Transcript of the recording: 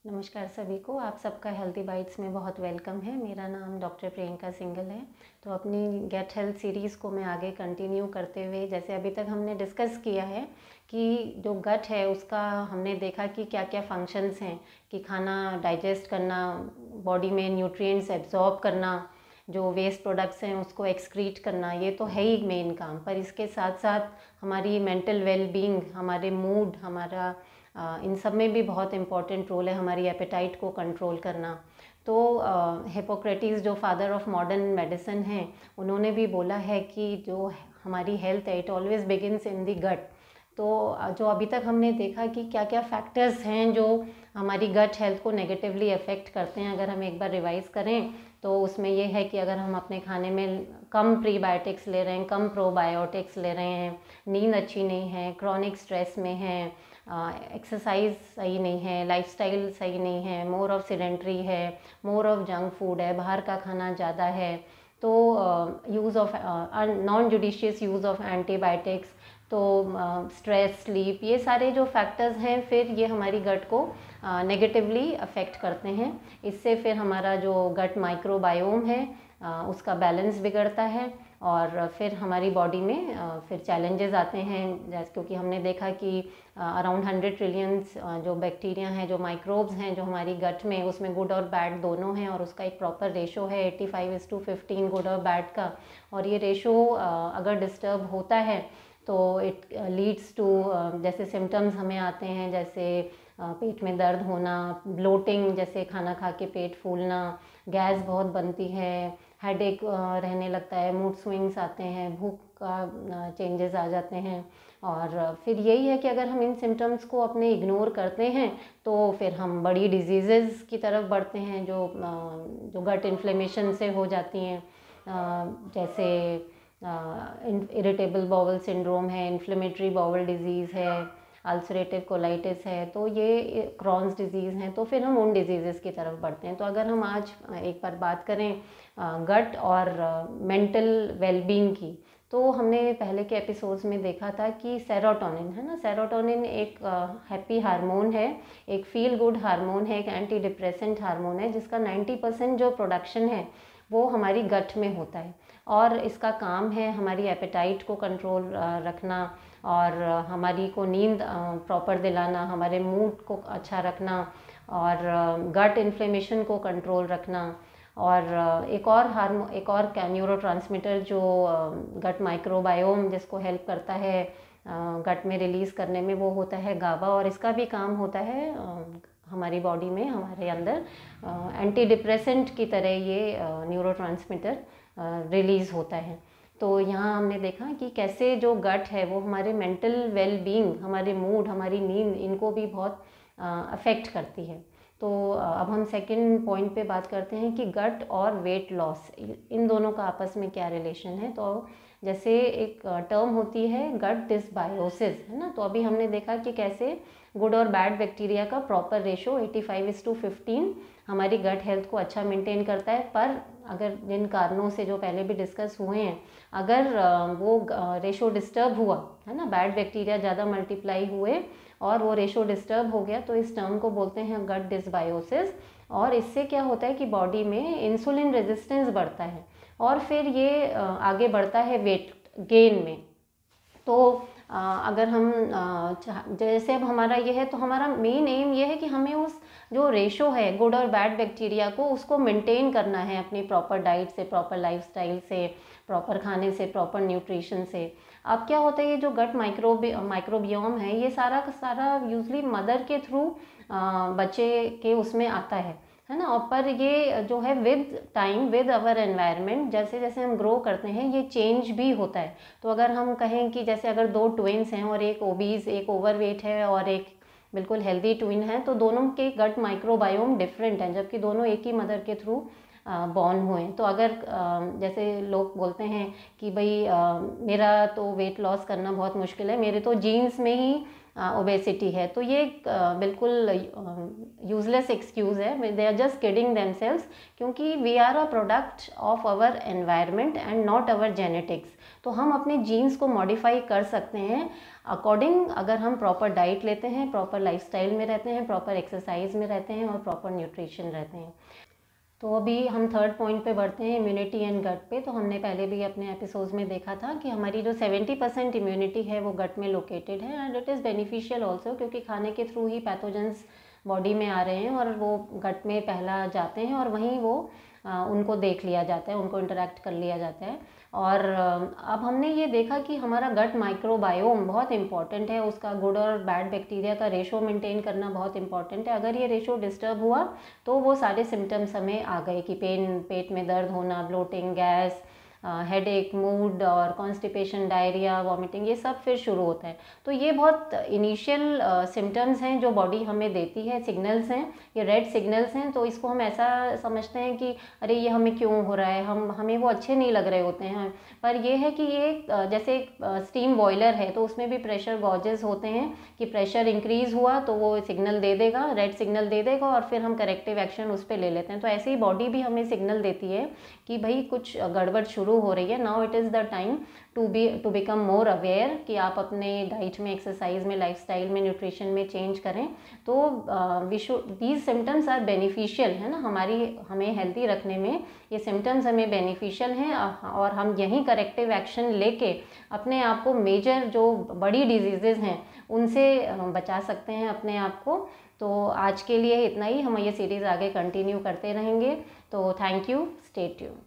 नमस्कार सभी को। आप सबका हेल्दी बाइट्स में बहुत वेलकम है। मेरा नाम डॉक्टर प्रियंका सिंगल है। तो अपनी गेट हेल्थ सीरीज़ को मैं आगे कंटिन्यू करते हुए, जैसे अभी तक हमने डिस्कस किया है कि जो गट है उसका हमने देखा कि क्या क्या फंक्शंस हैं, कि खाना डाइजेस्ट करना, बॉडी में न्यूट्रिएंट्स एब्जॉर्ब करना, जो वेस्ट प्रोडक्ट्स हैं उसको एक्सक्रीट करना, ये तो है ही मेन काम। पर इसके साथ साथ हमारी मेंटल वेलबींग, हमारे मूड, हमारा इन सब में भी बहुत इम्पॉर्टेंट रोल है, हमारी एपेटाइट को कंट्रोल करना। तो हिपोक्रेटिस जो फादर ऑफ मॉडर्न मेडिसिन हैं, उन्होंने भी बोला है कि जो हमारी हेल्थ है it always begins in the gut. तो जो अभी तक हमने देखा कि क्या क्या फैक्टर्स हैं जो हमारी गट हेल्थ को नेगेटिवली अफेक्ट करते हैं, अगर हम एक बार रिवाइज करें तो उसमें ये है कि अगर हम अपने खाने में कम प्रीबायोटिक्स ले रहे हैं, कम प्रोबायोटिक्स ले रहे हैं, नींद अच्छी नहीं है, क्रॉनिक स्ट्रेस में हैं, एक्सरसाइज सही नहीं है, लाइफस्टाइल सही नहीं है, मोर ऑफ सीडेंट्री है, मोर ऑफ जंक फूड है, बाहर का खाना ज़्यादा है, तो use of non judicious use of antibiotics, तो स्ट्रेस, स्लीप, ये सारे जो फैक्टर्स हैं फिर ये हमारी गट को नेगेटिवली अफेक्ट करते हैं। इससे फिर हमारा जो गट माइक्रोबायोम है उसका बैलेंस बिगड़ता है और फिर हमारी बॉडी में फिर चैलेंजेस आते हैं, जैसे क्योंकि हमने देखा कि अराउंड 100 ट्रिलियंस जो बैक्टीरिया हैं, जो माइक्रोब्स हैं जो हमारी गट में, उसमें गुड और बैड दोनों हैं और उसका एक प्रॉपर रेशो है 85:15 गुड और बैड का। और ये रेशो अगर डिस्टर्ब होता है तो इट लीड्स टू जैसे सिम्टम्स हमें आते हैं, जैसे पेट में दर्द होना, ब्लोटिंग, जैसे खाना खा के पेट फूलना, गैस बहुत बनती है, हेडेक रहने लगता है, मूड स्विंग्स आते हैं, भूख का चेंजेस आ जाते हैं। और फिर यही है कि अगर हम इन सिम्टम्स को अपने इग्नोर करते हैं तो फिर हम बड़ी डिजीज़ेस की तरफ बढ़ते हैं जो गट इन्फ्लेमेशन से हो जाती हैं, जैसे इरिटेबल बाउल सिंड्रोम है, इन्फ्लेमेटरी बाउल डिजीज़ है, अल्सरेटिव कोलाइटिस है, तो ये क्रॉन्स डिजीज़ हैं। तो फिर हम उन डिजीज़ेस की तरफ बढ़ते हैं। तो अगर हम आज एक बार बात करें गट और मेंटल वेलबींग की, तो हमने पहले के एपिसोड्स में देखा था कि सेरोटोनिन है ना, सेरोटोनिन एक हैप्पी हार्मोन है, एक फील गुड हार्मोन है, एक एंटी डिप्रेसेंट हार्मोन है, जिसका 90% जो प्रोडक्शन है वो हमारी गट में होता है। और इसका काम है हमारी एपेटाइट को कंट्रोल रखना और हमारी को नींद प्रॉपर दिलाना, हमारे मूड को अच्छा रखना और गट इन्फ्लेमेशन को कंट्रोल रखना। और एक और न्यूरोट्रांसमीटर जो गट माइक्रोबायोम जिसको हेल्प करता है गट में रिलीज़ करने में, वो होता है गाबा। और इसका भी काम होता है हमारी बॉडी में, हमारे अंदर एंटी डिप्रेसेंट की तरह ये न्यूरोट्रांसमीटर रिलीज़ होता है। तो यहाँ हमने देखा कि कैसे जो गट है वो हमारे मेंटल वेलबींग, हमारे मूड, हमारी नींद, इनको भी बहुत अफेक्ट करती है। तो अब हम सेकंड पॉइंट पे बात करते हैं कि गट और वेट लॉस, इन दोनों का आपस में क्या रिलेशन है। तो जैसे एक टर्म होती है गट डिसबायोसिस, है ना, तो अभी हमने देखा कि कैसे गुड और बैड बैक्टीरिया का प्रॉपर रेशो 85:15 हमारी गट हेल्थ को अच्छा मेंटेन करता है। पर अगर जिन कारणों से जो पहले भी डिस्कस हुए हैं, अगर वो रेशो डिस्टर्ब हुआ, है ना, बैड बैक्टीरिया ज़्यादा मल्टीप्लाई हुए और वो रेशो डिस्टर्ब हो गया, तो इस टर्म को बोलते हैं गट डिसबायोसिस। और इससे क्या होता है कि बॉडी में इंसुलिन रेजिस्टेंस बढ़ता है और फिर ये आगे बढ़ता है वेट गेन में। तो अगर हम जैसे अब हमारा ये है, तो हमारा मेन एम ये है कि हमें उस जो रेशो है गुड और बैड बैक्टीरिया को, उसको मेंटेन करना है अपनी प्रॉपर डाइट से, प्रॉपर लाइफस्टाइल से, प्रॉपर खाने से, प्रॉपर न्यूट्रिशन से। अब क्या होता है, ये जो गट माइक्रोबियोम है, ये सारा का सारा यूजली मदर के थ्रू बच्चे के उसमें आता है ना। और पर ये जो है with time, with our environment, जैसे जैसे हम ग्रो करते हैं ये चेंज भी होता है। तो अगर हम कहें कि जैसे अगर दो ट्विन्स हैं और एक ओबीज, एक ओवरवेट है और एक बिल्कुल हेल्दी ट्विन है, तो दोनों के गट माइक्रोबायोम डिफरेंट हैं, जबकि दोनों एक ही मदर के थ्रू बॉर्न हुए हैं। तो अगर जैसे लोग बोलते हैं कि भाई मेरा तो वेट लॉस करना बहुत मुश्किल है, मेरे तो जीन्स में ही ओबेसिटी है, तो ये बिल्कुल यूजलेस एक्सक्यूज़ है। They are just kidding themselves, क्योंकि we are a product of our environment and not our genetics. तो हम अपने जीन्स को मॉडिफाई कर सकते हैं अकॉर्डिंग, अगर हम प्रॉपर डाइट लेते हैं, प्रॉपर लाइफस्टाइल में रहते हैं, प्रॉपर एक्सरसाइज में रहते हैं और प्रॉपर न्यूट्रिशन रहते हैं। तो अभी हम थर्ड पॉइंट पे बढ़ते हैं, इम्यूनिटी एंड गट पे। तो हमने पहले भी अपने एपिसोड्स में देखा था कि हमारी जो 70% इम्यूनिटी है वो गट में लोकेटेड है, and it is beneficial also, क्योंकि खाने के थ्रू ही पैथोजेंस बॉडी में आ रहे हैं और वो गट में पहला जाते हैं और वहीं वो उनको देख लिया जाता है, उनको इंटरेक्ट कर लिया जाता है। और अब हमने ये देखा कि हमारा गट माइक्रोबायोम बहुत इंपॉर्टेंट है, उसका गुड और बैड बैक्टीरिया का रेशो मेंटेन करना बहुत इंपॉर्टेंट है। अगर ये रेशो डिस्टर्ब हुआ तो वो सारे सिम्टम्स हमें आ गए कि पेट में दर्द होना, ब्लोटिंग, गैस, हेडेक, मूड और कॉन्स्टिपेशन, डायरिया, वॉमिटिंग, ये सब फिर शुरू होता है। तो ये बहुत इनिशियल सिम्टम्स हैं जो बॉडी हमें देती है, सिग्नल्स हैं, ये रेड सिग्नल्स हैं। तो इसको हम ऐसा समझते हैं कि अरे ये हमें क्यों हो रहा है, हमें वो अच्छे नहीं लग रहे होते हैं। पर ये है कि ये जैसे एक स्टीम बॉयलर है तो उसमें भी प्रेशर गॉजेस होते हैं कि प्रेशर इंक्रीज़ हुआ तो वो सिग्नल दे देगा, रेड सिग्नल दे देगा और फिर हम करेक्टिव एक्शन उस पर ले लेते हैं। तो ऐसे ही बॉडी भी हमें सिग्नल देती है कि भाई कुछ गड़बड़ शुरू हो रही है। Now it is the time to become more aware कि आप अपने डाइट में, एक्सरसाइज में, लाइफस्टाइल में, न्यूट्रिशन में चेंज करें। तो दीज सिम्टम्स आर बेनिफिशियल, है ना, हमें हेल्दी रखने में ये सिम्टम्स हमें बेनिफिशियल हैं और हम यही करेक्टिव एक्शन लेके अपने आप को मेजर जो बड़ी डिजीज़ेज़ हैं उनसे बचा सकते हैं अपने आप को। तो आज के लिए इतना ही, हम ये सीरीज़ आगे कंटिन्यू करते रहेंगे। तो थैंक यू, स्टे ट्यून्ड।